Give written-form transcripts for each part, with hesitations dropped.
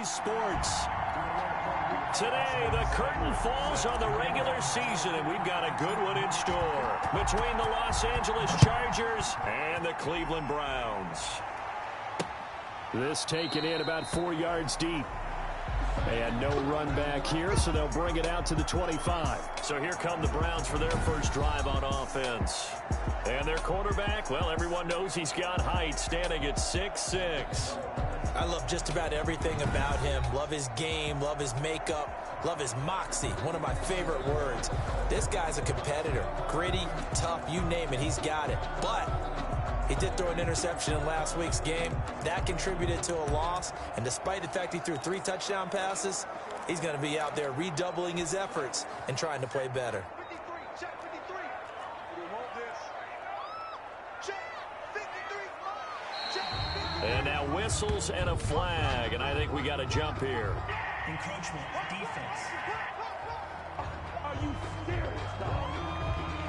sports. Today, the curtain falls on the regular season, and we've got a good one in store between the Los Angeles Chargers and the Cleveland Browns. This taken in about 4 yards deep. They had no run back here, so they'll bring it out to the 25. So here come the Browns for their first drive on offense. And their quarterback, well, everyone knows he's got height, standing at 6'6". I love just about everything about him. Love his game, love his makeup, love his moxie. One of my favorite words. This guy's a competitor. Gritty, tough, you name it, he's got it. But he did throw an interception in last week's game. That contributed to a loss. And despite the fact he threw 3 touchdown passes, he's going to be out there redoubling his efforts and trying to play better. And now whistles and a flag, and I think we got a jump here. Encroachment, defense. Are you serious, dog?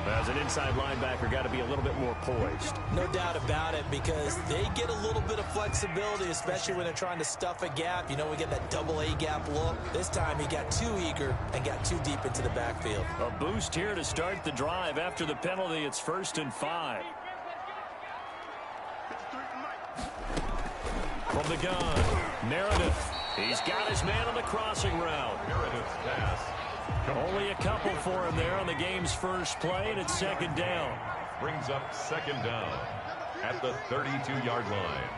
As an inside linebacker, got to be a little bit more poised. No doubt about it, because they get a little bit of flexibility, especially when they're trying to stuff a gap. You know, we get that double A gap look. This time he got too eager and got too deep into the backfield. A boost here to start the drive. After the penalty, it's 1st and 5. From the gun, Meredith. He's got his man on the crossing route. Meredith's pass. Only a couple for him there on the game's first play, and it's 2nd down. Brings up 2nd down at the 32-yard line.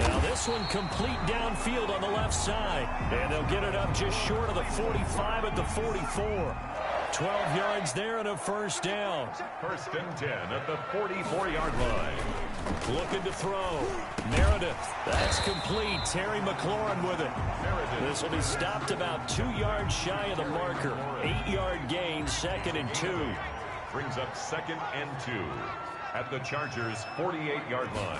Now this one complete downfield on the left side. And they'll get it up just short of the 45 at the 44. 12 yards there and a 1st down. 1st and 10 at the 44-yard line. Looking to throw. Meredith. That's complete. Terry McLaurin with it. This will be stopped about 2 yards shy of the marker. 8-yard gain, 2nd and 2. Brings up 2nd and 2 at the Chargers' 48-yard line.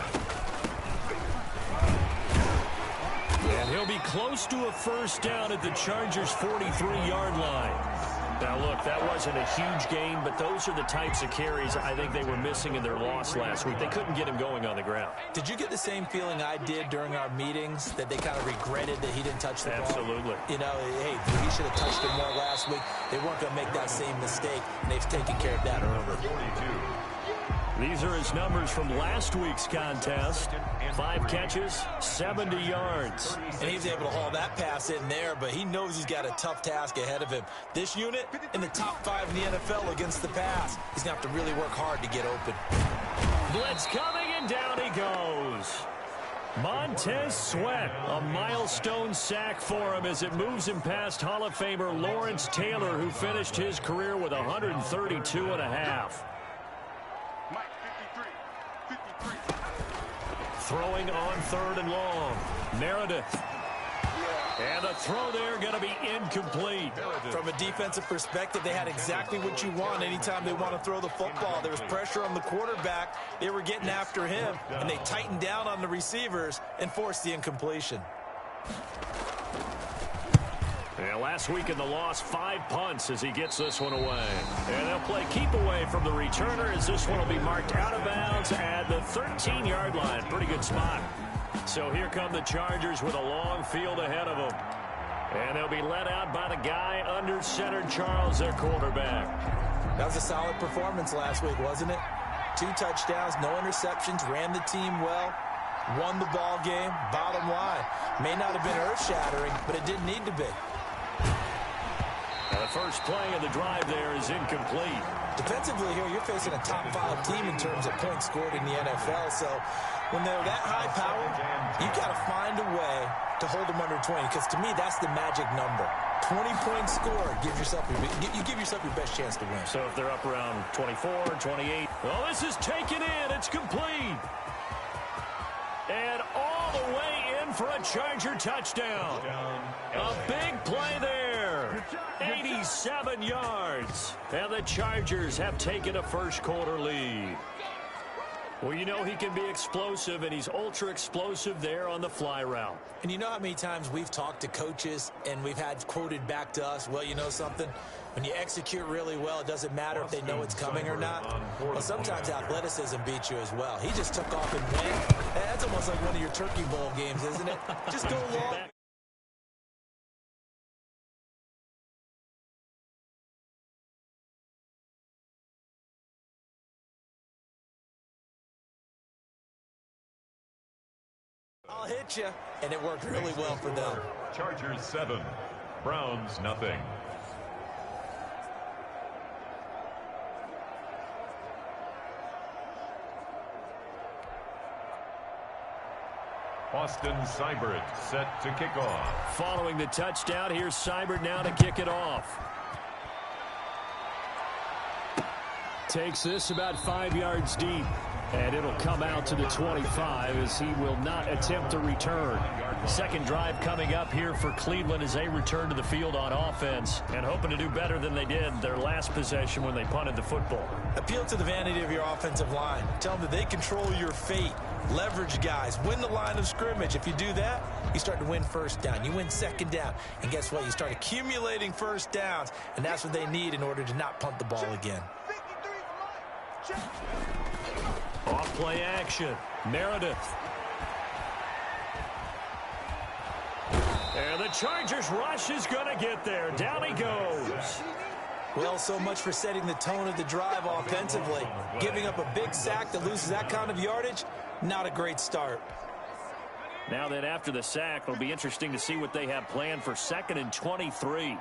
And he'll be close to a 1st down at the Chargers' 43-yard line. Now, look, that wasn't a huge gain, but those are the types of carries I think they were missing in their loss last week. They couldn't get him going on the ground. Did you get the same feeling I did during our meetings, that they kind of regretted that he didn't touch the ball? Absolutely. You know, hey, he should have touched it more last week. They weren't going to make that same mistake, and they've taken care of that early. 42. These are his numbers from last week's contest. 5 catches, 70 yards. And he was able to haul that pass in there, but he knows he's got a tough task ahead of him. This unit in the top 5 in the NFL against the pass. He's going to have to really work hard to get open. Blitz coming, and down he goes. Montez Sweat, a milestone sack for him as it moves him past Hall of Famer Lawrence Taylor, who finished his career with 132 and a half. Throwing on 3rd and long. Meredith. And the throw there going to be incomplete. From a defensive perspective, they had exactly what you want anytime they want to throw the football. There was pressure on the quarterback. They were getting after him, and they tightened down on the receivers and forced the incompletion. Yeah, last week in the loss, 5 punts as he gets this one away. And they'll play keep away from the returner as this one will be marked out of bounds at the 13-yard line. Pretty good spot. So here come the Chargers with a long field ahead of them. And they'll be led out by the guy under center, Charles, their quarterback. That was a solid performance last week, wasn't it? 2 touchdowns, no interceptions, ran the team well, won the ball game. Bottom line, may not have been earth-shattering, but it didn't need to be. The first play of the drive there is incomplete. Defensively here, you're facing a top 5 team in terms of points scored in the NFL. So when they're that high power, you got to find a way to hold them under 20. Because to me, that's the magic number. 20-point score gives yourself you give yourself your best chance to win. So if they're up around 24, 28. Well, this is taken in. It's complete. And all the way in for a Charger touchdown. A big play there. 87 yards. And the Chargers have taken a first-quarter lead. Well, you know he can be explosive, and he's ultra-explosive there on the fly route. And you know how many times we've talked to coaches, and we've had quoted back to us, well, you know something? When you execute really well, it doesn't matter if they know it's coming or not. Well, sometimes athleticism beats you as well. He just took off and went. That's That's almost like one of your Turkey Bowl games, isn't it? Just go long. I'll hit you, and it worked really well for them. Chargers 7, Browns nothing. Austin Seibert set to kick off. Following the touchdown, here's Seibert now to kick it off. Takes this about 5 yards deep. And it'll come out to the 25 as he will not attempt to return. Second drive coming up here for Cleveland as they return to the field on offense and hoping to do better than they did their last possession when they punted the football. Appeal to the vanity of your offensive line. Tell them that they control your fate. Leverage guys. Win the line of scrimmage. If you do that, you start to win first down. You win second down. And guess what? You start accumulating first downs. And that's what they need in order to not punt the ball again. Off play action. Meredith. And the Chargers rush is going to get there. Down he goes. Well, so much for setting the tone of the drive offensively. Giving up a big sack that loses that kind of yardage, not a great start. Now that after the sack, it'll be interesting to see what they have planned for 2nd and 23.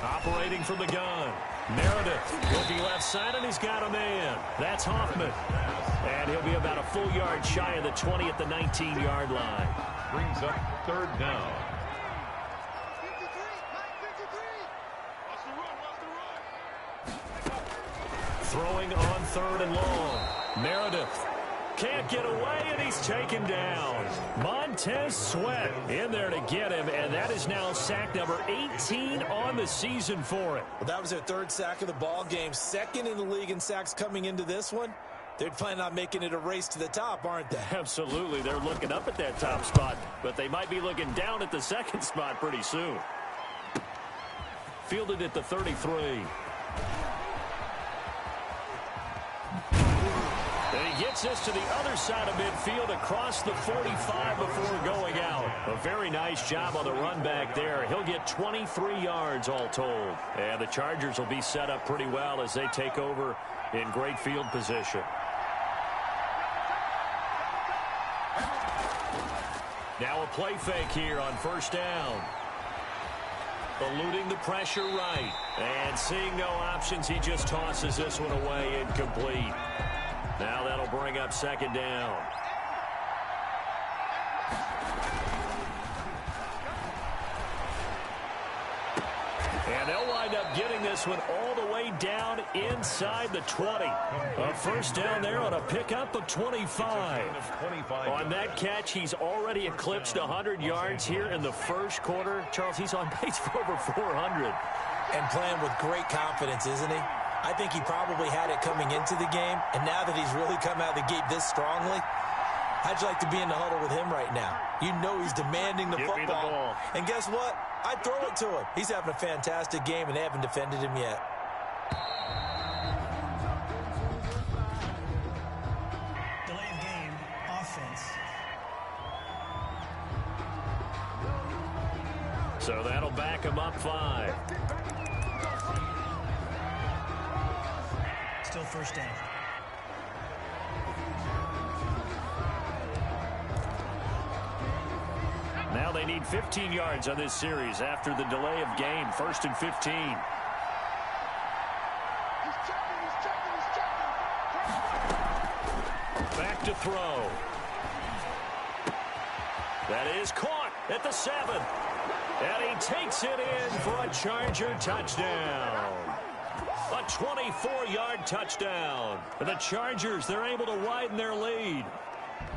Operating from the gun. Meredith looking left side, and he's got a man. That's Hoffman. And he'll be about a full yard shy of the 20 at the 19-yard line. Brings up 3rd down. Throwing on 3rd and long. Meredith can't get away, and he's taken down. Montez Sweat in there to get him, and that is now sack number 18 on the season for it. Well, that was their 3rd sack of the ball game. 2nd in the league in sacks coming into this one. They're planning on making it a race to the top, aren't they? Absolutely. They're looking up at that top spot, but they might be looking down at the 2nd spot pretty soon. Fielded at the 33. And he gets this to the other side of midfield across the 45 before going out. A very nice job on the run back there. He'll get 23 yards all told. And the Chargers will be set up pretty well as they take over in great field position. Now a play fake here on 1st down. Eluding the pressure right. And seeing no options, he just tosses this one away incomplete. Now that'll bring up 2nd down. And they'll wind up getting this one all the way down inside the 20. A 1st down there on a pickup of 25. On that catch, he's already eclipsed 100 yards here in the 1st quarter. Charles, he's on pace for over 400. And playing with great confidence, isn't he? I think he probably had it coming into the game, and now that he's really come out of the gate this strongly, how'd you like to be in the huddle with him right now? You know he's demanding the football. Me the ball. And guess what? I'd throw it to him. He's having a fantastic game, and they haven't defended him yet. Delay of game, offense. So that'll back him up 5. Still 1st down. Now they need 15 yards on this series after the delay of game. 1st and 15. Back to throw. That is caught at the 7. And he takes it in for a Charger touchdown. A 24-yard touchdown. And the Chargers, they're able to widen their lead.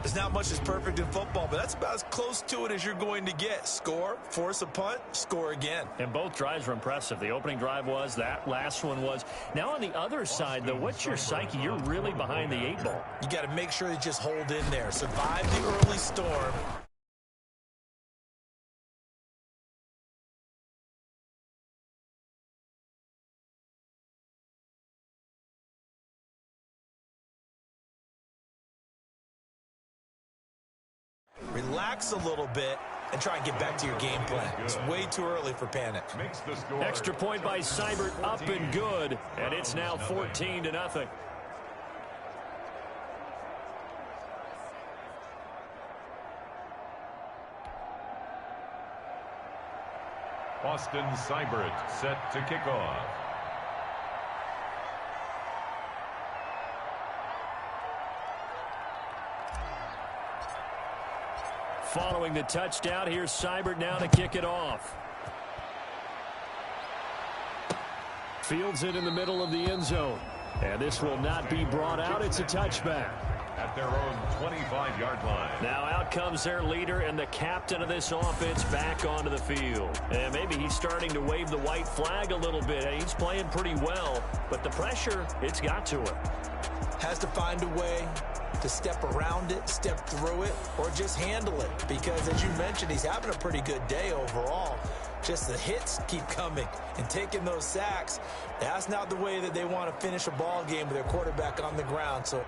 There's not much that's perfect in football, but that's about as close to it as you're going to get. Score, force a punt, score again. And both drives were impressive. The opening drive was, that last one was. Now on the other side, though, what's your psyche? You're really behind the 8 ball. You got to make sure you just hold in there. Survive the early storm. relax a little bit and try and get back to your game plan. It's way too early for panic. Extra point by Seibert, up and good, and it's now 14-0. Austin Seibert set to kick off. Following the touchdown, here's Seibert now to kick it off. Fields it in the middle of the end zone. And this will not be brought out. It's a touchback. At their own 25-yard line. Now out comes their leader and the captain of this offense back onto the field. And maybe he's starting to wave the white flag a little bit. He's playing pretty well, but the pressure, it's got to him. Has to find a way to step around it, step through it, or just handle it. Because, as you mentioned, he's having a pretty good day overall. Just the hits keep coming and taking those sacks. That's not the way that they want to finish a ball game with their quarterback on the ground. So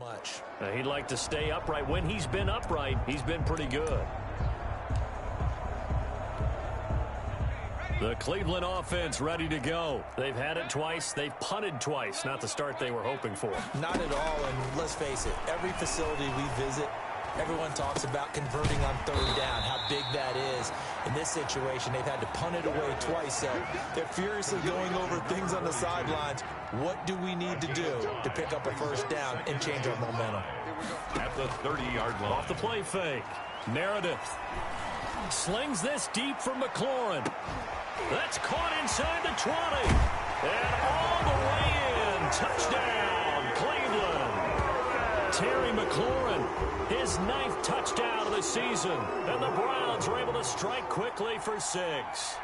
much. He'd like to stay upright. When he's been upright, he's been pretty good. The Cleveland offense ready to go. They've had it twice. They've punted twice. Not the start they were hoping for. Not at all, and let's face it, every facility we visit, everyone talks about converting on third down, how big that is. In this situation, they've had to punt it away twice, so they're furiously going over things on the sidelines. What do we need to do to pick up a first down and change our momentum? At the 30-yard line. Off the play fake. Meredith slings this deep from McLaurin. That's caught inside the 20. And all the way in. Touchdown, Cleveland. Terry McLaurin, his 9th touchdown of the season. And the Browns were able to strike quickly for 6.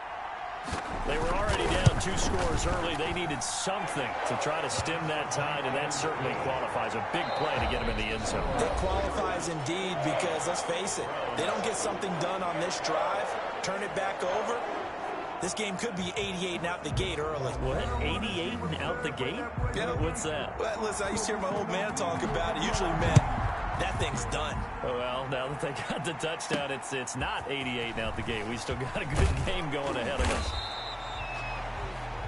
They were already down 2 scores early. They needed something to try to stem that tide, and that certainly qualifies. A big play to get them in the end zone. It qualifies indeed because, let's face it, they don't get something done on this drive, turn it back over, this game could be 88 and out the gate early. What? 88 and out the gate? Yeah. What's that? Well, listen, I used to hear my old man talk about it. Usually meant that thing's done. Well, now that they got the touchdown, it's not 88 and out the gate. We still got a good game going ahead of us.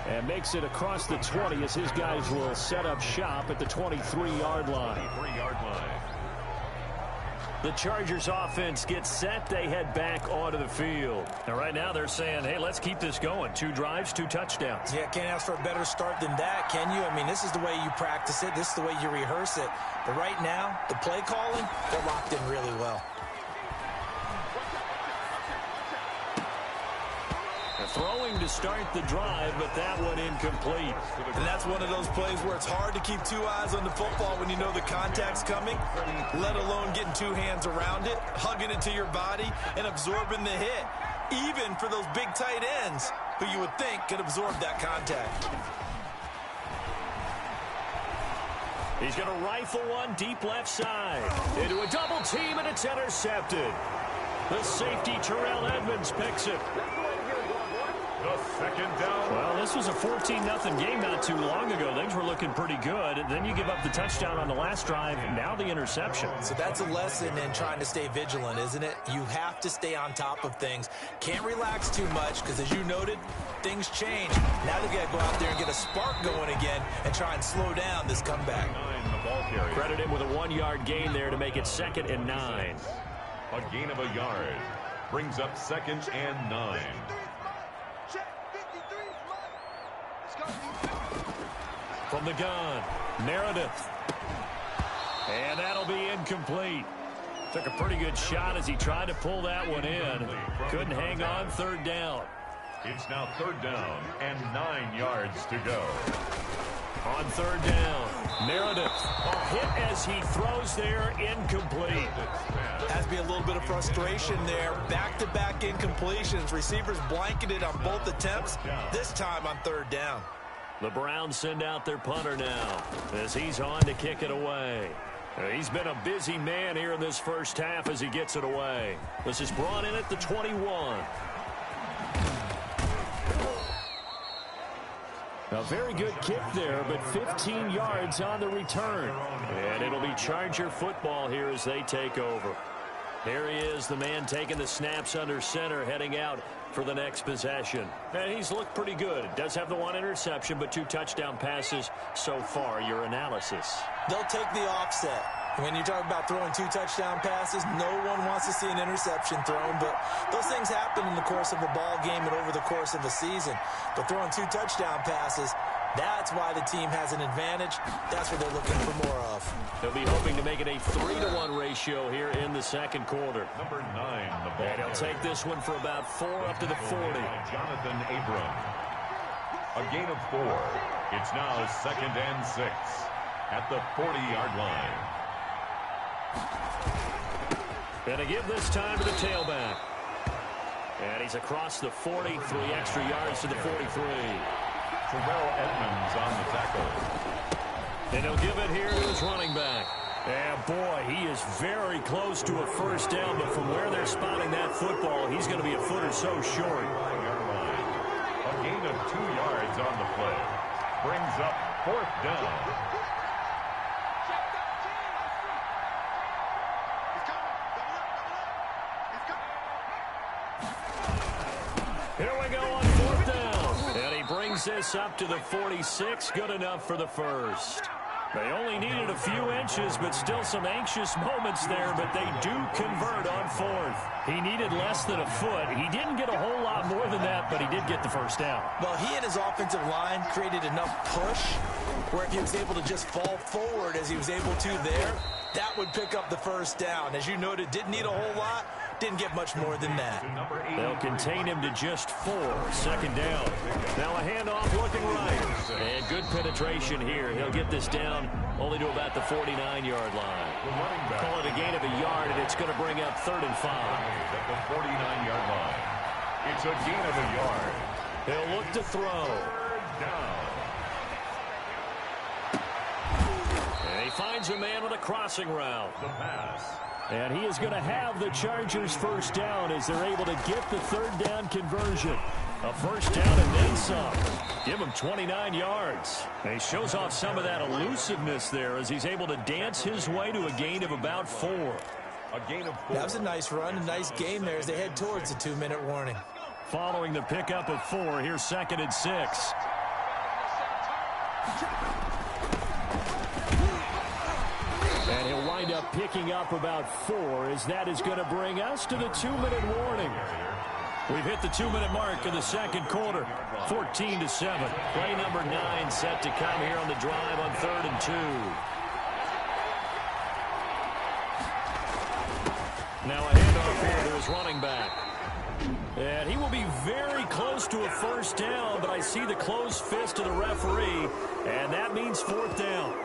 And makes it across the 20 as his guys will set up shop at the 23-yard line. 23-yard line. The Chargers offense gets set. They head back onto the field. And right now they're saying, hey, let's keep this going. 2 drives, 2 touchdowns. Yeah, can't ask for a better start than that, can you? I mean, this is the way you practice it. This is the way you rehearse it. But right now, the play calling, they're locked in really well. Throwing to start the drive, but that one incomplete. And that's one of those plays where it's hard to keep 2 eyes on the football when you know the contact's coming, let alone getting 2 hands around it, hugging it to your body, and absorbing the hit, even for those big tight ends who you would think could absorb that contact. He's going to rifle one deep left side. Into a double team, and it's intercepted. The safety, Terrell Edmonds, picks it. The second down. Well, this was a 14-0 game not too long ago. Things were looking pretty good. Then you give up the touchdown on the last drive. Now the interception. So that's a lesson in trying to stay vigilant, isn't it? You have to stay on top of things. Can't relax too much because, as you noted, things change. Now they got to go out there and get a spark going again and try and slow down this comeback. The ball carrier. Credit him with a 1-yard gain there to make it 2nd and 9. A gain of a yard brings up 2nd and 9. From the gun, Meredith. And that'll be incomplete. Took a pretty good shot as he tried to pull that one in. Couldn't hang on, 3rd down. It's now 3rd down and 9 yards to go. On 3rd down, Meredith. A hit as he throws there, incomplete. Has to be a little bit of frustration there. Back-to-back incompletions. Receivers blanketed on both attempts, this time on 3rd down. The Browns send out their punter now as he's on to kick it away. He's been a busy man here in this first half as he gets it away. This is brought in at the 21. A very good kick there, but 15 yards on the return. And it'll be Charger football here as they take over. There he is, the man taking the snaps under center, heading out for the next possession. And he's looked pretty good. Does have the 1 interception, but 2 touchdown passes so far. Your analysis. They'll take the offset. When you talk about throwing 2 touchdown passes, no one wants to see an interception thrown, but those things happen in the course of a ball game and over the course of a season. But throwing 2 touchdown passes, that's why the team has an advantage. That's what they're looking for more of. They'll be hoping to make it a 3-to-1 ratio here in the 2nd quarter. Number 9, the ball. And he'll take this one for about 4 up to the 40. Jonathan Abram. A gain of 4. It's now 2nd and 6 at the 40-yard line. Gonna give this time to the tailback. And he's across the 40, 3 extra yards to the 43. Terrell Edmonds on the tackle. And he'll give it here to his running back. And boy, he is very close to a first down, but from where they're spotting that football, he's going to be a foot or so short. A gain of 2 yards on the play. Brings up 4th down. brings this up to the 46. Good enough for the first. They only needed a few inches, but still some anxious moments there, but they do convert on fourth. He needed less than a foot. He didn't get a whole lot more than that, but he did get the first down. Well, he and his offensive line created enough push where if he was able to just fall forward as he was able to there, that would pick up the first down. As you noted, didn't need a whole lot. Didn't get much more than that. They'll contain him to just 4. Second down. Now a handoff looking right. And good penetration here. He'll get this down only to about the 49-yard line. Call it a gain of a yard, and it's going to bring up 3rd and 5. At the 49-yard line. It's a gain of a yard. He'll look to throw. 3rd down. And he finds a man with a crossing route. The pass. And he is going to have the Chargers first down as they're able to get the 3rd down conversion. A first down and then some. Give him 29 yards. And he shows off some of that elusiveness there as he's able to dance his way to a gain of about 4. A gain of 4. That was a nice run, a nice game there as they head towards the 2-minute warning. Following the pickup of 4, here's 2nd and 6. And he'll wind up picking up about 4 as that is going to bring us to the 2-minute warning. We've hit the 2-minute mark in the second quarter. 14-7. Play number 9 set to come here on the drive on 3rd and 2. Now a handoff here to his running back. And he will be very close to a first down, but I see the closed fist of the referee, and that means 4th down.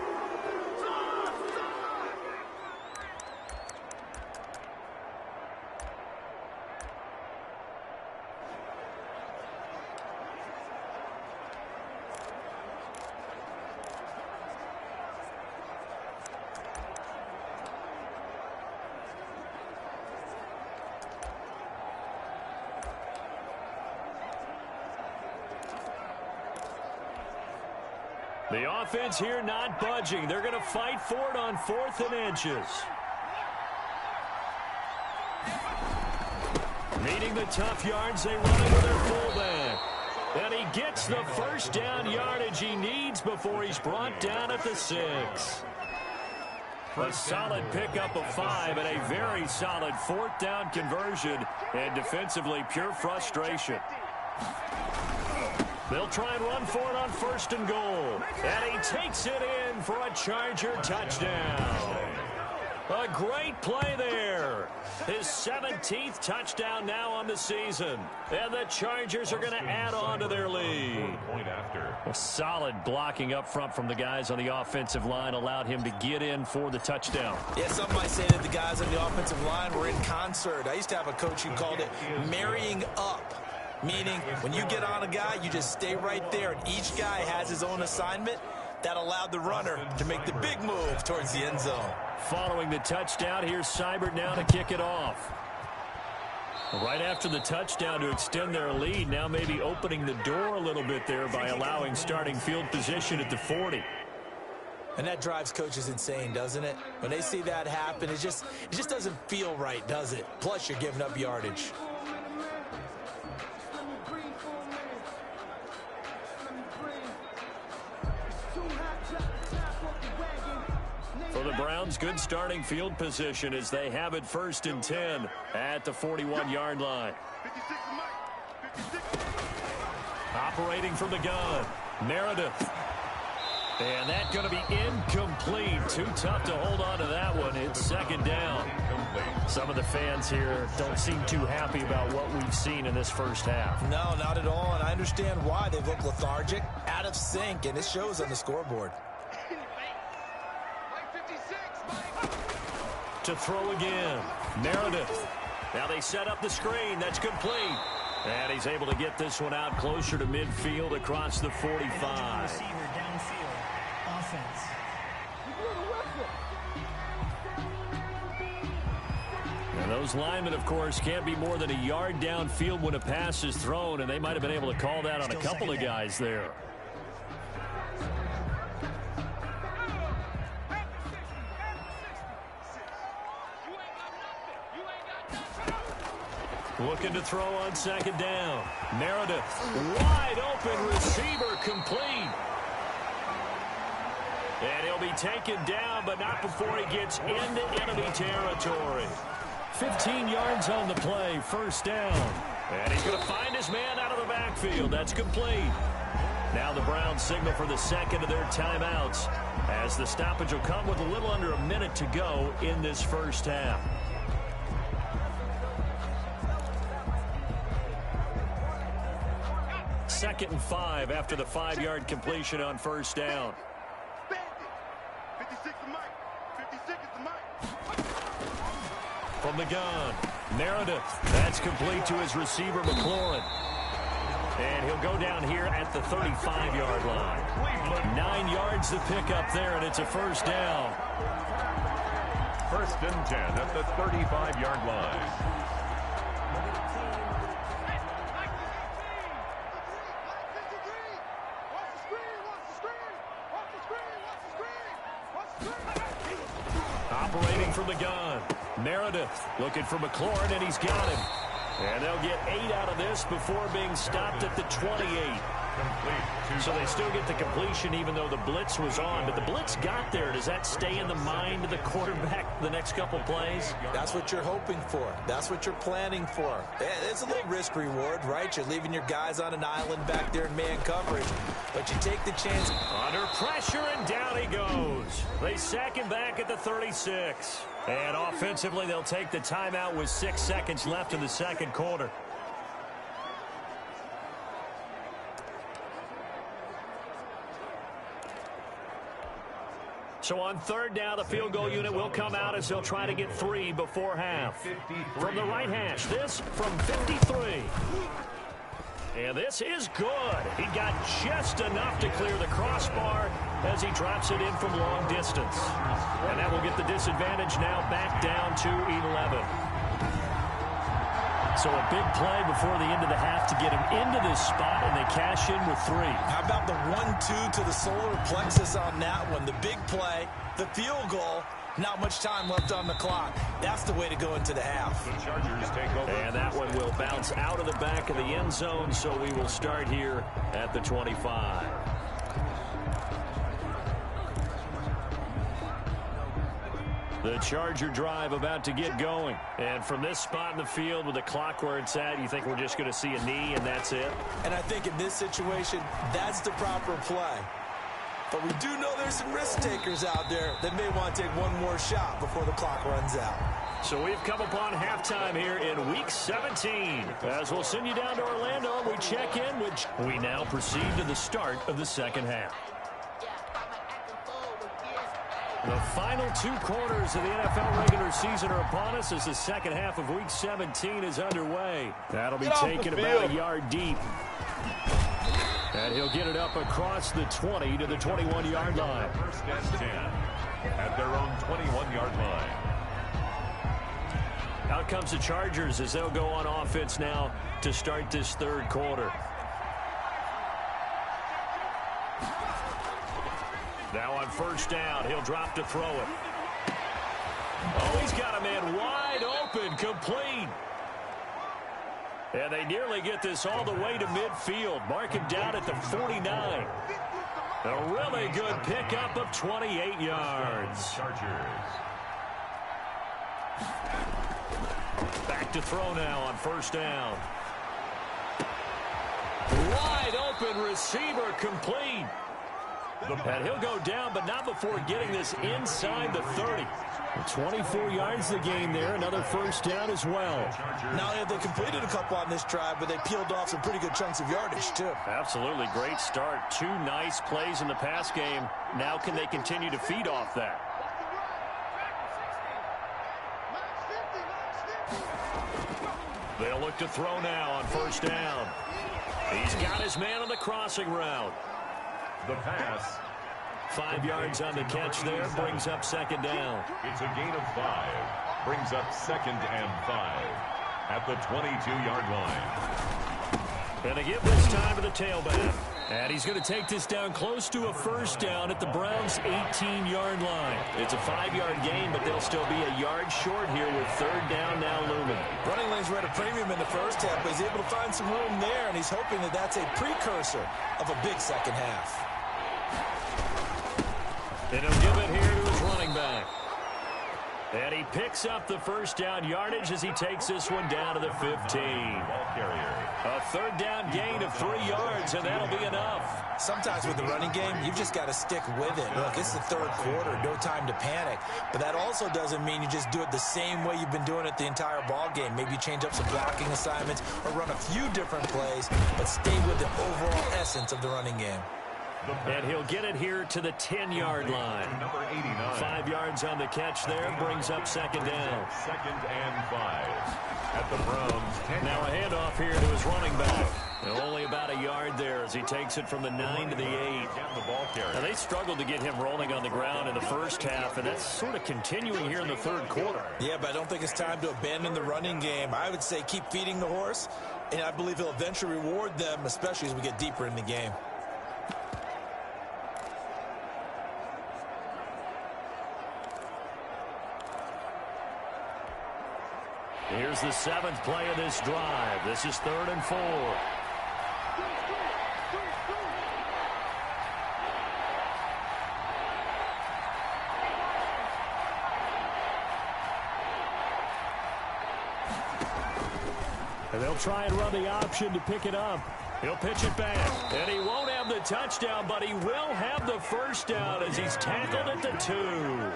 The offense here not budging. They're going to fight for it on 4th and inches. Meeting the tough yards, they run it with their fullback. And he gets the first down yardage he needs before he's brought down at the 6. A solid pickup of 5 and a very solid 4th down conversion. And defensively, pure frustration. They'll try and run for it on 1st and goal. And he takes it in for a Charger touchdown. A great play there. His 17th touchdown now on the season. And the Chargers are going to add on to their lead. A solid blocking up front from the guys on the offensive line allowed him to get in for the touchdown. Yeah, some might say that the guys on the offensive line were in concert. I used to have a coach who called it marrying up. Meaning, when you get on a guy, you just stay right there, and each guy has his own assignment. That allowed the runner to make the big move towards the end zone. Following the touchdown, here's Seibert now to kick it off. Right after the touchdown to extend their lead, now maybe opening the door a little bit there by allowing starting field position at the 40. And that drives coaches insane, doesn't it? When they see that happen, it just doesn't feel right, does it? Plus, you're giving up yardage. For the Browns, good starting field position as they have it 1st and 10 at the 41-yard line. Operating from the gun, Meredith. And that's going to be incomplete. Too tough to hold on to that one. It's 2nd down. Some of the fans here don't seem too happy about what we've seen in this first half. No, not at all, and I understand why. They look lethargic, out of sync, and it shows on the scoreboard. To throw again, Meredith. Now they set up the screen. That's complete. And he's able to get this one out closer to midfield across the 45. Receiver downfield. Offense. And those linemen, of course, can't be more than a yard downfield when a pass is thrown, and they might have been able to call that on a couple of guys there. Looking to throw on second down. Meredith, wide open receiver, complete. And he'll be taken down, but not before he gets into enemy territory. 15 yards on the play, first down. And he's going to find his man out of the backfield. That's complete. Now the Browns signal for the second of their timeouts, as the stoppage will come with a little under a minute to go in this first half. Second and 5 after the 5-yard completion on first down. 56 is Mike. 56 is the Mike. From the gun, Meredith. That's complete to his receiver, McLaurin. And he'll go down here at the 35-yard line. 9 yards to pick up there, and it's a first down. First and 10 at the 35-yard line. Operating from the gun, Meredith looking for McLaurin, and he's got him. And they'll get 8 out of this before being stopped at the 28. So they still get the completion even though the blitz was on. But the blitz got there. Does that stay in the mind of the quarterback the next couple plays? That's what you're hoping for. That's what you're planning for. It's a little risk reward, right? You're leaving your guys on an island back there in man coverage. But you take the chance. Under pressure, and down he goes. They sack him back at the 36. And offensively, they'll take the timeout with 6 seconds left in the second quarter. So on third down, the field goal unit will come out as they'll try to get 3 before half. From the right hash, this from 53. And this is good. He got just enough to clear the crossbar as he drops it in from long distance. And that will get the disadvantage now back down to 11. So a big play before the end of the half to get him into this spot, and they cash in with 3. How about the 1-2 to the solar plexus on that one? The big play, the field goal, not much time left on the clock. That's the way to go into the half. The Chargers take over. And that one will bounce out of the back of the end zone, so we will start here at the 25. The Charger drive about to get going. And from this spot in the field with the clock where it's at, you think we're just going to see a knee and that's it? And I think in this situation, that's the proper play. But we do know there's some risk takers out there that may want to take one more shot before the clock runs out. So we've come upon halftime here in Week 17. As we'll send you down to Orlando, we check in, which we now proceed to the start of the second half. The final 2 quarters of the NFL regular season are upon us as the second half of Week 17 is underway. That'll be taken about a yard deep. And he'll get it up across the 20 to the 21-yard line. First and 10 at their own 21-yard line. Out comes the Chargers as they'll go on offense now to start this third quarter. Now on first down, he'll drop to throw it. Oh, he's got a man wide open, complete. And they nearly get this all the way to midfield. Mark him down at the 49. A really good pickup of 28 yards. Chargers. Back to throw now on first down. Wide open receiver, complete. And he'll go down, but not before getting this inside the 30. 24 yards the gain there. Another first down as well. Not only have they completed a couple on this drive, but they peeled off some pretty good chunks of yardage, too. Absolutely. Great start. 2 nice plays in the pass game. Now can they continue to feed off that? They'll look to throw now on first down. He's got his man on the crossing route. The pass. 5 yards on the catch there, brings up second down. It's a gain of 5. Brings up second and 5 at the 22-yard line. And they give this time to the tailback. And he's going to take this down close to a first down at the Browns' 18-yard line. It's a 5-yard gain, but they'll still be a yard short here with third down now looming. Running lanes were at a premium in the first half, but he's able to find some room there, and he's hoping that that's a precursor of a big second half. And he'll give it here to his running back. And he picks up the first down yardage as he takes this one down to the 15. Ball carrier. A third down gain of 3 yards, and that'll be enough. Sometimes with the running game, you've just got to stick with it. Look, it's the third quarter, no time to panic. But that also doesn't mean you just do it the same way you've been doing it the entire ball game. Maybe change up some blocking assignments or run a few different plays, but stay with the overall essence of the running game. And he'll get it here to the 10-yard line. Number 89. 5 yards on the catch there, brings up second down. 2nd and 5 at the Browns' 10. Now a handoff here to his running back. Only about a yard there as he takes it from the 9 to the 8. The ball carrier. Now they struggled to get him rolling on the ground in the first half, and that's sort of continuing here in the third quarter. Yeah, but I don't think it's time to abandon the running game. I would say keep feeding the horse, and I believe he'll eventually reward them, especially as we get deeper in the game. Here's the 7th play of this drive. This is 3rd and 4. And they'll try and run the option to pick it up. He'll pitch it back. And he won't have the touchdown, but he will have the first down as he's tackled at the 2.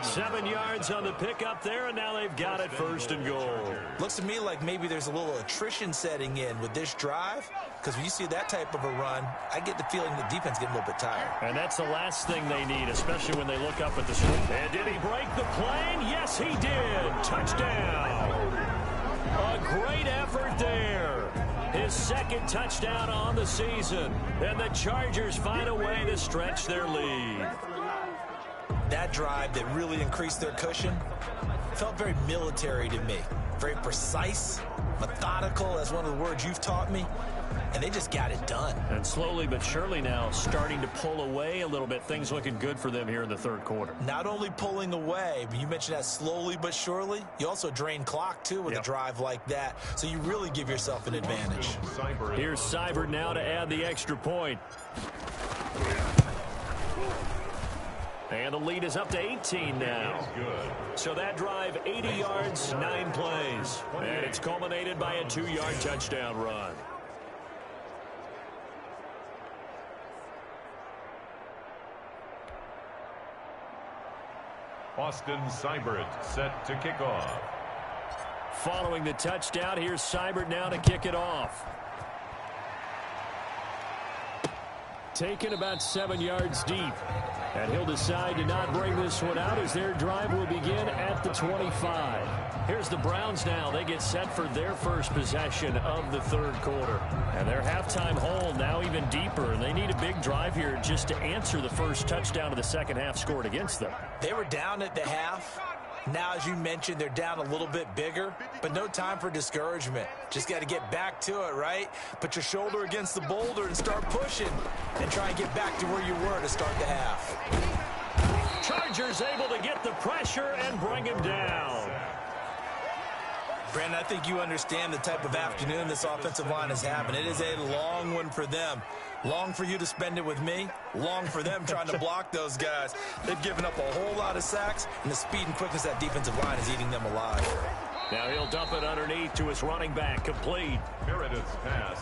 7 yards on the pickup there, and now they've got it 1st and goal. Looks to me like maybe there's a little attrition setting in with this drive, because when you see that type of a run, I get the feeling the defense getting a little bit tired. And that's the last thing they need, especially when they look up at the score. And did he break the plane? Yes, he did. Touchdown. A great effort there. His 2nd touchdown on the season. And the Chargers find a way to stretch their lead. That drive that really increased their cushion felt very military to me. Very precise, methodical, that's one of the words you've taught me. And they just got it done. And slowly but surely now starting to pull away a little bit. Things looking good for them here in the third quarter. Not only pulling away, but you mentioned that slowly but surely. You also drain clock, too, with a drive like that. So you really give yourself an advantage. Here's Seibert now to add the extra point. And the lead is up to 18 now. So that drive, 80 yards, 9 plays. And it's culminated by a 2-yard touchdown run. Austin Seibert set to kick off. Following the touchdown, here's Seibert now to kick it off. Taken about 7 yards deep. And he'll decide to not bring this one out as their drive will begin at the 25. Here's the Browns now. They get set for their first possession of the third quarter. And their halftime hole now even deeper. And they need a big drive here just to answer the first touchdown of the second half scored against them. They were down at the half. Now, as you mentioned, they're down a little bit bigger, but no time for discouragement. Just got to get back to it, right? Put your shoulder against the boulder and start pushing and try and get back to where you were to start the half. Chargers able to get the pressure and bring him down. Brandon, I think you understand the type of afternoon this offensive line is having. It is a long one for them. Long for you to spend it with me. Long for them trying to block those guys. They've given up a whole lot of sacks, and the speed and quickness of that defensive line is eating them alive. Now he'll dump it underneath to his running back, complete. Meredith's pass.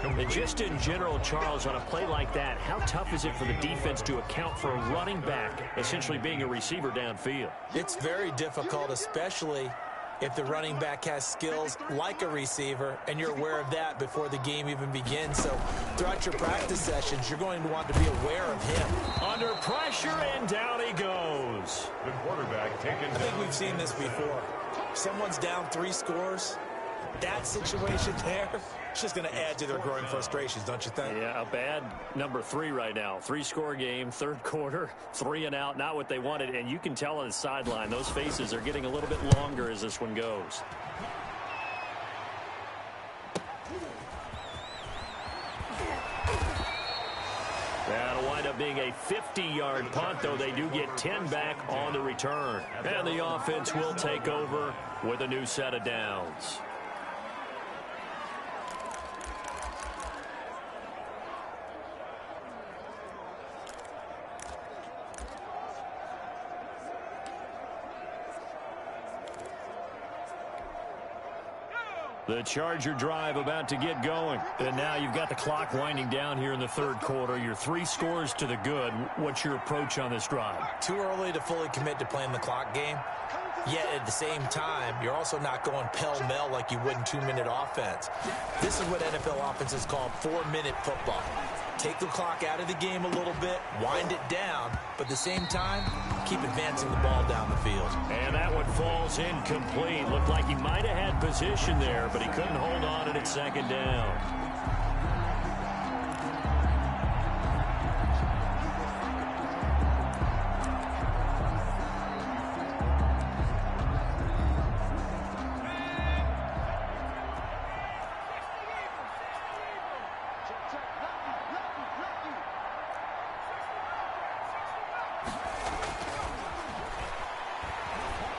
And just in general, Charles, on a play like that, how tough is it for the defense to account for a running back essentially being a receiver downfield? It's very difficult, especially if the running back has skills like a receiver, and you're aware of that before the game even begins. So throughout your practice sessions, you're going to want to be aware of him. Under pressure, and down he goes. The quarterback taken down. I think we've seen this before. Someone's down 3 scores. That situation there, it's just going to add to their growing frustrations, don't you think? Yeah, a bad number 3 right now. 3-score game, third quarter, 3 and out, not what they wanted. And you can tell on the sideline, those faces are getting a little bit longer as this one goes. That'll wind up being a 50-yard punt, though they do get 10 back on the return. And the offense will take over with a new set of downs. The Charger drive about to get going. And now you've got the clock winding down here in the third quarter. You're 3 scores to the good. What's your approach on this drive? Too early to fully commit to playing the clock game. Yet at the same time, you're also not going pell-mell like you would in 2-minute offense. This is what NFL offenses call 4-minute football. Take the clock out of the game a little bit, wind it down, but at the same time, keep advancing the ball down the field. And that one falls incomplete. Looked like he might have had position there, but he couldn't hold on at second down.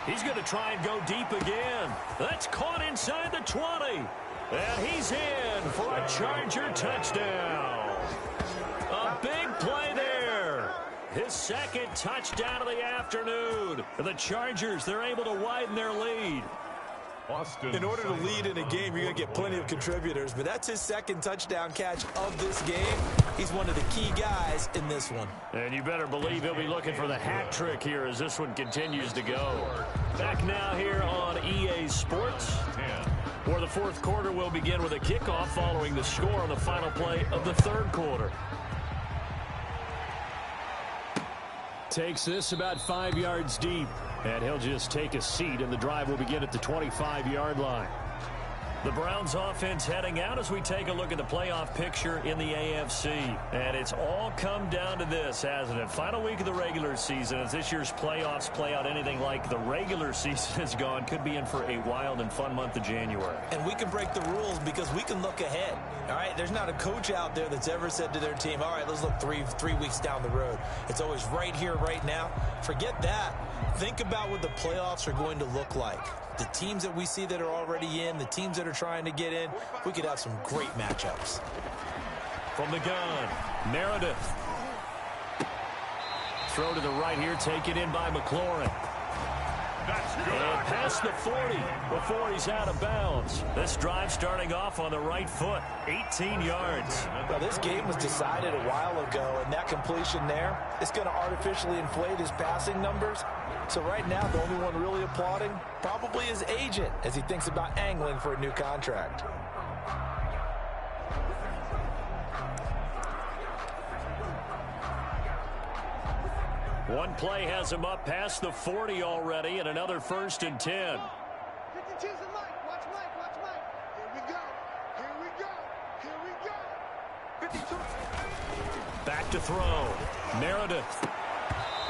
He's going to try and go deep again. That's caught inside the 20. And he's in for a Charger touchdown. A big play there. His second touchdown of the afternoon. The Chargers, they're able to widen their lead. In order to lead in a game, you're going to get plenty of contributors, but that's his second touchdown catch of this game. He's one of the key guys in this one. And you better believe he'll be looking for the hat trick here as this one continues to go. Back now here on EA Sports, where the fourth quarter will begin with a kickoff following the score on the final play of the third quarter. Takes this about 5 yards deep, and he'll just take a seat, and the drive will begin at the 25-yard line. The Browns offense heading out as we take a look at the playoff picture in the AFC. And it's all come down to this, hasn't it? Final week of the regular season. As this year's playoffs play out anything like the regular season has gone, could be in for a wild and fun month of January. And we can break the rules because we can look ahead. All right, there's not a coach out there that's ever said to their team, all right, let's look three weeks down the road. It's always right here, right now. Forget that. Think about what the playoffs are going to look like. The teams that we see that are already in, the teams that are trying to get in, we could have some great matchups. From the gun, Meredith. Throw to the right here, taken in by McLaurin. That's good. And past the 40 before he's out of bounds. This drive starting off on the right foot, 18 yards. Well, this game was decided a while ago, and that completion there is going to artificially inflate his passing numbers. So right now, the only one really applauding probably his agent as he thinks about angling for a new contract. One play has him up past the 40 already, and another 1st and 10. 52's the mic. Watch Mike. Watch Mike. Here we go. Here we go. Here we go. 52. Back to throw. Meredith.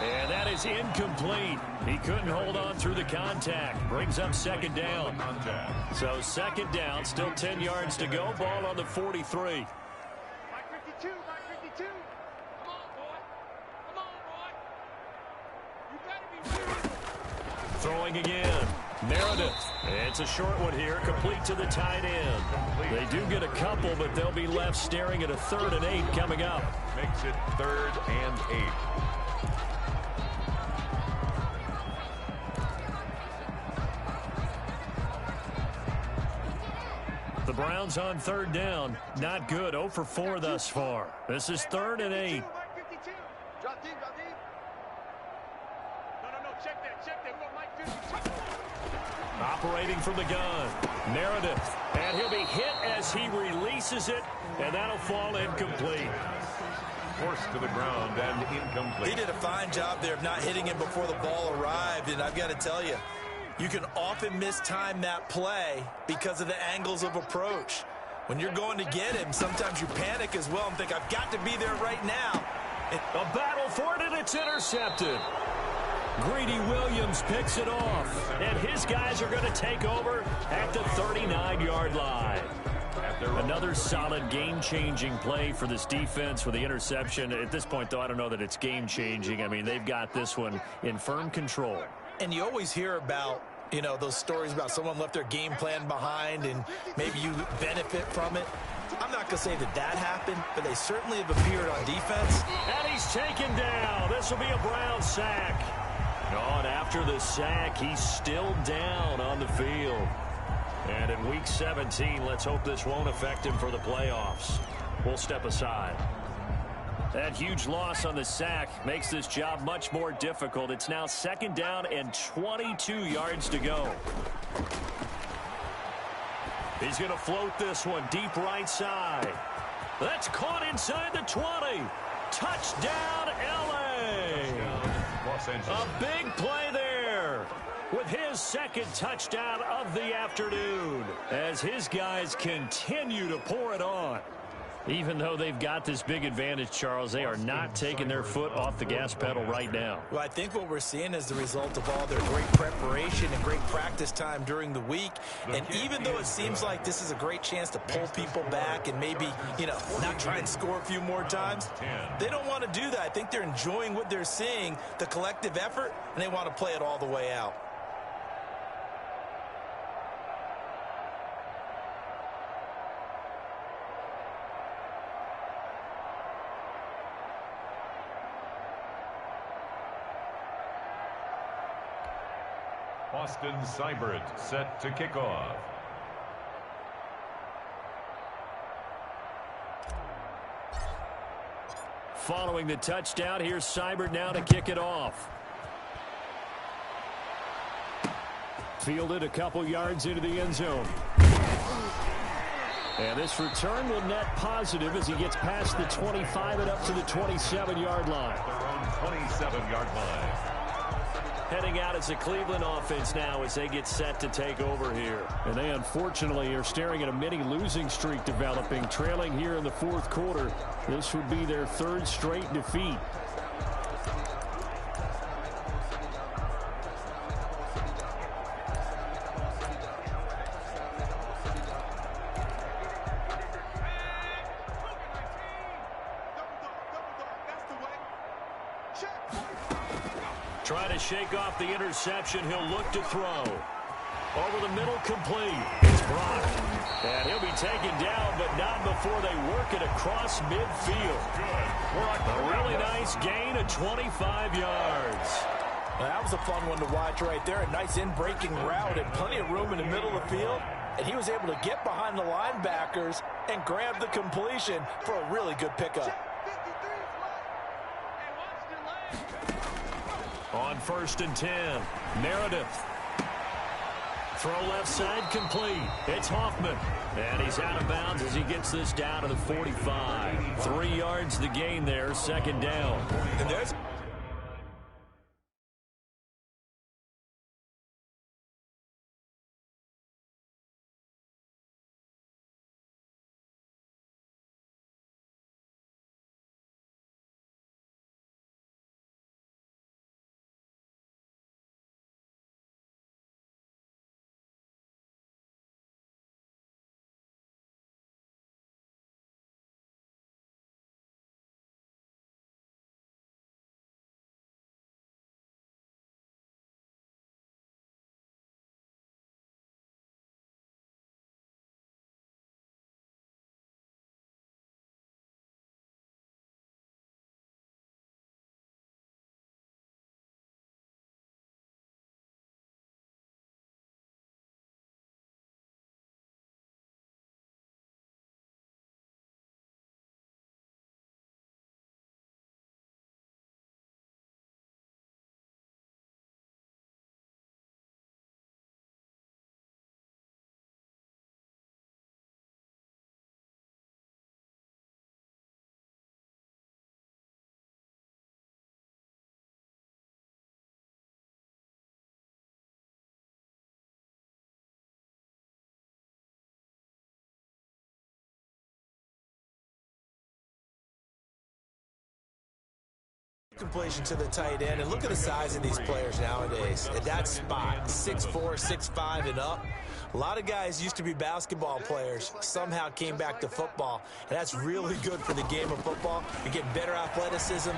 And that is incomplete. He couldn't hold on through the contact. Brings up second down. So second down, still 10 yards to go. Ball on the 43. Mike 52. Mike 52. Come on, boy. Come on, boy. You better be ready. Throwing again. Meredith. It's a short one here, complete to the tight end. They do get a couple, but they'll be left staring at a 3rd and 8 coming up. Makes it 3rd and 8. The Browns on 3rd down. Not good. 0 for 4 thus far. This is 3rd and 8. Mike 52. Drop deep, drop deep. No. Check that. We want Mike 52. Operating from the gun. Meredith. And he'll be hit as he releases it. And that'll fall incomplete. Forced to the ground and incomplete. He did a fine job there of not hitting him before the ball arrived. And I've got to tell you, you can often mistime that play because of the angles of approach. When you're going to get him, sometimes you panic as well and think, I've got to be there right now. A battle for it, and it's intercepted. Greedy Williams picks it off, and his guys are going to take over at the 39-yard line. At Another solid game-changing play for this defense with the interception. At this point, though, I don't know that it's game-changing. I mean, they've got this one in firm control. And you always hear about, you know, those stories about someone left their game plan behind and maybe you benefit from it. I'm not going to say that that happened, but they certainly have appeared on defense. And he's taken down. This will be a Brown sack. Oh, and after the sack, he's still down on the field. And in Week 17, let's hope this won't affect him for the playoffs. We'll step aside. That huge loss on the sack makes this job much more difficult. It's now 2nd down and 22 yards to go. He's going to float this one deep right side. That's caught inside the 20. Touchdown, L.A. A big play there with his 2nd touchdown of the afternoon as his guys continue to pour it on. Even though they've got this big advantage, Charles, they are not taking their foot off the gas pedal right now. Well, I think what we're seeing is the result of all their great preparation and great practice time during the week. And even though it seems like this is a great chance to pull people back and maybe, you know, not try and score a few more times, they don't want to do that. I think they're enjoying what they're seeing, the collective effort, and they want to play it all the way out. Austin Seibert set to kick off. Following the touchdown, here's Seibert now to kick it off. Fielded a couple yards into the end zone. And this return will net positive as he gets past the 25 and up to the 27-yard line. Their own 27-yard line. Heading out as the Cleveland offense now as they get set to take over here. And they unfortunately are staring at a mini losing streak developing, trailing here in the 4th quarter. This would be their 3rd straight defeat. Trying to shake off the interception. He'll look to throw. Over the middle, complete. It's blocked. And he'll be taken down, but not before they work it across midfield. A really nice gain of 25 yards. Well, that was a fun one to watch right there. A nice in-breaking route and plenty of room in the middle of the field. And he was able to get behind the linebackers and grab the completion for a really good pickup. On 1st and 10, Meredith. Throw left side, complete. It's Hoffman. And he's out of bounds as he gets this down to the 45. 3 yards the gain there, 2nd down. And there's Completion to the tight end, and look at the size of these players nowadays. At that spot, 6'4", 6'5", and up. A lot of guys used to be basketball players, somehow came back to football, and that's really good for the game of football. You're getting better athleticism,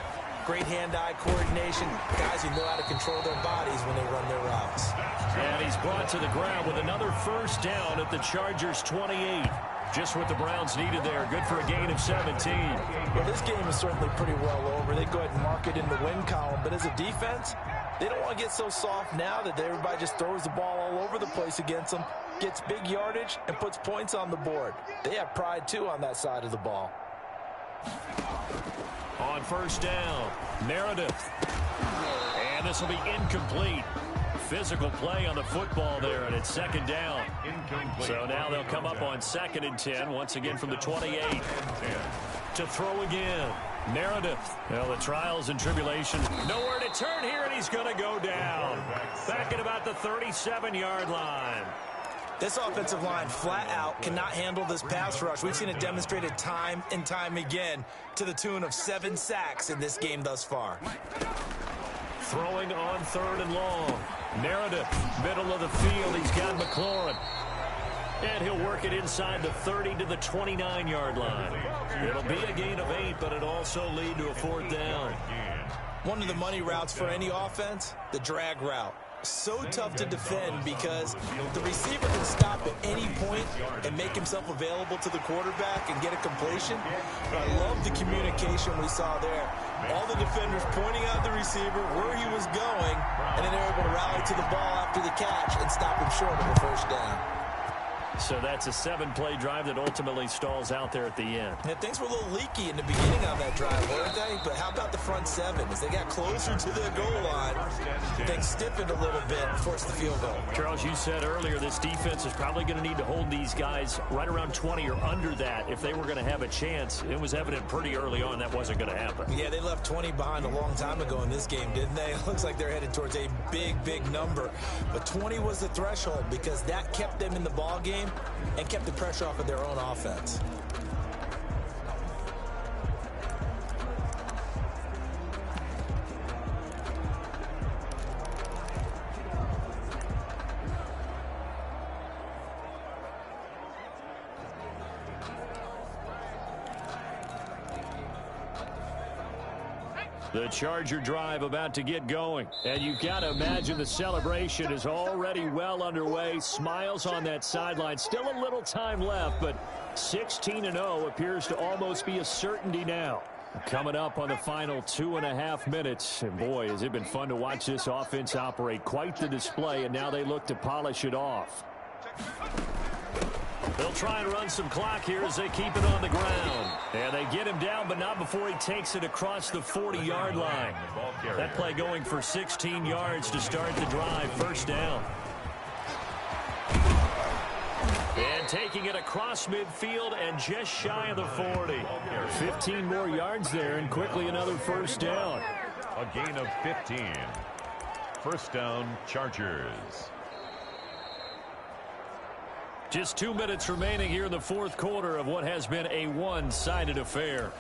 great hand-eye coordination, guys who know how to control their bodies when they run their routes. And he's brought to the ground with another first down at the Chargers' 28. Just what the Browns needed there. Good for a gain of 17. Well, this game is certainly pretty well over. They go ahead and mark it in the win column. But as a defense, they don't want to get so soft now that everybody just throws the ball all over the place against them, gets big yardage, and puts points on the board. They have pride, too, on that side of the ball. On first down, Meredith. And this will be incomplete. Physical play on the football there, and it's second down. So now they'll come up on 2nd and 10, once again from the 28. To throw again, Meredith. Well, the trials and tribulations. Nowhere to turn here, and he's going to go down. Back at about the 37-yard line. This offensive line flat out cannot handle this pass rush. We've seen it demonstrated time and time again to the tune of 7 sacks in this game thus far. Throwing on 3rd and long. Meredith, middle of the field. He's got McLaurin. And he'll work it inside the 30 to the 29-yard line. It'll be a gain of 8, but it'll also lead to a 4th down. One of the money routes for any offense, the drag route. So tough to defend because the receiver can stop at any point and make himself available to the quarterback and get a completion. But I love the communication we saw there. All the defenders pointing out the receiver, where he was going, and then they're able to rally to the ball after the catch and stop him short of a first down. So that's a 7-play drive that ultimately stalls out there at the end. Yeah, things were a little leaky in the beginning on that drive, weren't they? But how about the front 7? As they got closer to the goal line, things stiffened a little bit and forced the field goal. Charles, you said earlier this defense is probably going to need to hold these guys right around 20 or under that if they were going to have a chance. It was evident pretty early on that wasn't going to happen. Yeah, they left 20 behind a long time ago in this game, didn't they? It looks like they're headed towards a big, big number. But 20 was the threshold because that kept them in the ball game and kept the pressure off of their own offense. The Charger drive about to get going. And you've got to imagine the celebration is already well underway. Smiles on that sideline. Still a little time left, but 16-0 appears to almost be a certainty now. Coming up on the final 2.5 minutes. And boy, has it been fun to watch this offense operate. Quite the display, and now they look to polish it off. They'll try and run some clock here as they keep it on the ground. And they get him down, but not before he takes it across the 40-yard line. That play going for 16 yards to start the drive. First down. And taking it across midfield and just shy of the 40. 15 more yards there and quickly another first down. A gain of 15. First down, Chargers. Just 2 minutes remaining here in the fourth quarter of what has been a one-sided affair.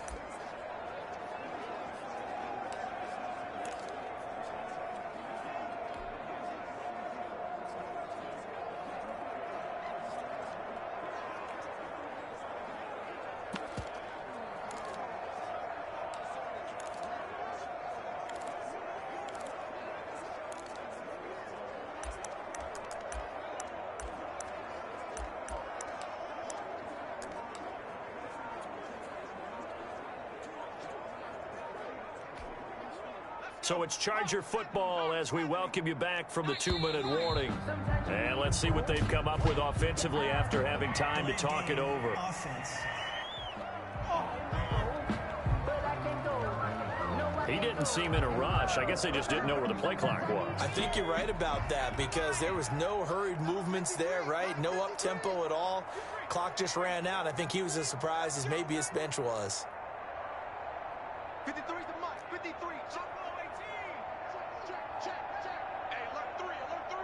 So it's Charger football as we welcome you back from the 2-minute warning. And let's see what they've come up with offensively after having time to talk it over. Offense. He didn't seem in a rush. I guess they just didn't know where the play clock was. I think you're right about that because there was no hurried movements there, right? No up-tempo at all. Clock just ran out. I think he was as surprised as maybe his bench was. 53's the mark. 53. Check. Check. Hey, alert 3. Alert 3.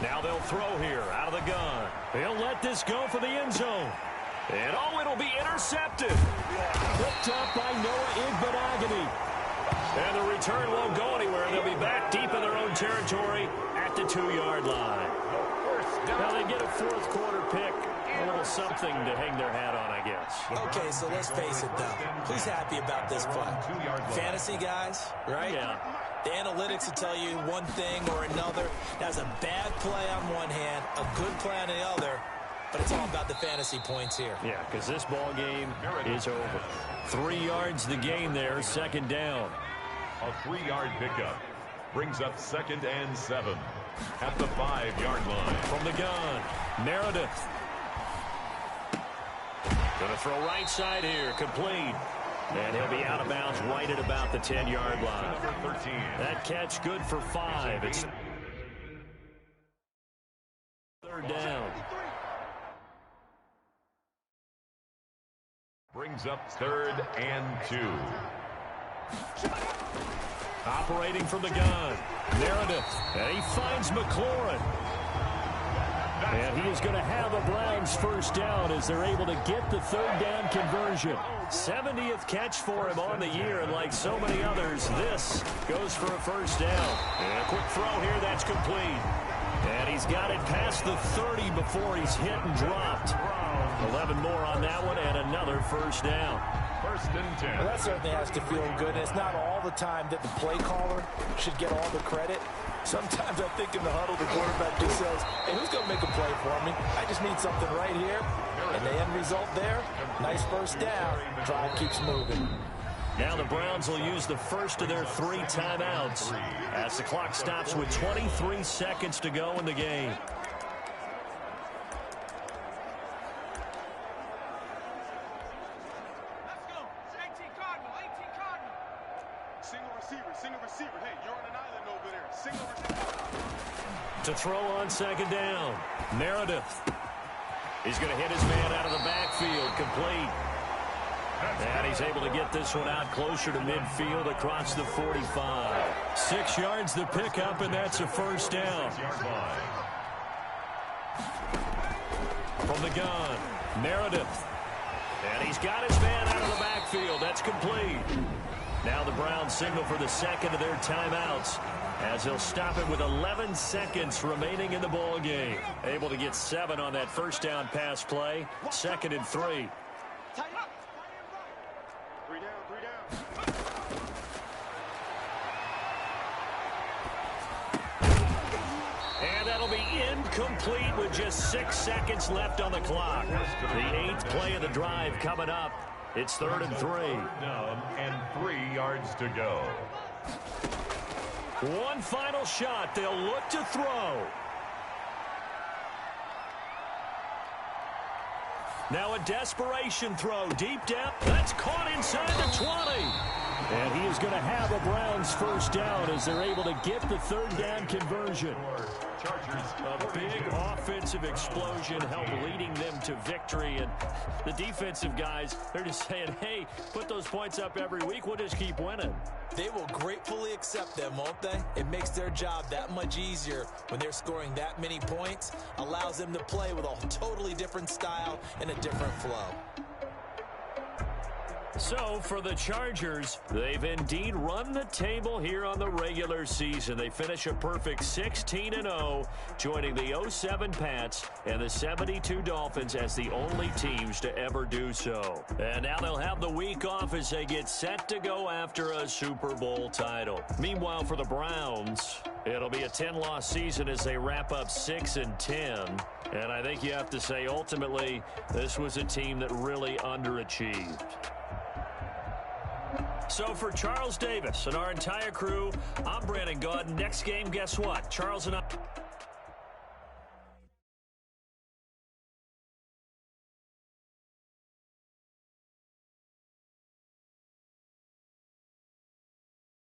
Now they'll throw here out of the gun. He'll let this go for the end zone. And oh, it'll be intercepted. Picked up by Noah Igbenogany. And the return won't go anywhere. They'll be back deep in their own territory at the 2-yard line. Now they get a fourth quarter pick. A little something to hang their hat on, I guess. Okay, so let's face it, though. Who's happy about this play? Fantasy guys, right? Yeah. The analytics will tell you one thing or another. That's a bad play on one hand, a good play on the other, but it's all about the fantasy points here. Yeah, because this ball game is over. 3 yards the game there, second down. A 3-yard pickup brings up 2nd and 7 at the 5-yard line. From the gun, Meredith. Going to throw right side here, complete. And he'll be out of bounds right at about the 10-yard line. Number 13. That catch good for 5. It's third down. Brings up 3rd and 2. Operating from the gun, Meredith. And he finds McLaurin. And he is going to have the Browns first down as they're able to get the third down conversion. 70th catch for him on the year, and like so many others, this goes for a first down. And a quick throw here, that's complete. And he's got it past the 30 before he's hit and dropped. 11 more on that one, and another first down. 1st and 10. Well, that certainly has to feel good, and it's not all the time that the play caller should get all the credit. Sometimes I think in the huddle, the quarterback just says, hey, who's going to make a play for me? I just need something right here. And the end result there, nice first down. Drive keeps moving. Now the Browns will use the first of their 3 timeouts as the clock stops with 23 seconds to go in the game. Let's go. 18 Cardinal, 18 Cardinal. Single receiver. Hey, you're on an island over there. Single receiver. To throw on second down, Meredith. He's going to hit his man out of the backfield, complete. And he's able to get this one out closer to midfield across the 45. 6 yards the pickup, and that's a first down. From the gun, Meredith. And he's got his man out of the backfield. That's complete. Now the Browns signal for the second of their timeouts as they'll stop it with 11 seconds remaining in the ball game. Able to get 7 on that first down pass play. 2nd and 3. Tighten up. 3 down. And that'll be incomplete with just 6 seconds left on the clock. The 8th play of the drive coming up. It's 3rd and 3. Down and 3 yards to go. One final shot. They'll look to throw. Now a desperation throw deep down. That's caught inside the 20. And he is going to have a Browns first down as they're able to get the third down conversion. A big offensive explosion helped leading them to victory. And the defensive guys, they're just saying, hey, put those points up every week. We'll just keep winning. They will gratefully accept them, won't they? It makes their job that much easier when they're scoring that many points. Allows them to play with a totally different style and a different flow. So, for the Chargers, they've indeed run the table here on the regular season. They finish a perfect 16-0, joining the 07 Pats and the 72 Dolphins as the only teams to ever do so. And now they'll have the week off as they get set to go after a Super Bowl title. Meanwhile, for the Browns, it'll be a 10-loss season as they wrap up 6-10. And I think you have to say, ultimately, this was a team that really underachieved. So for Charles Davis and our entire crew, I'm Brandon Gaudin. Next game, guess what? Charles and I...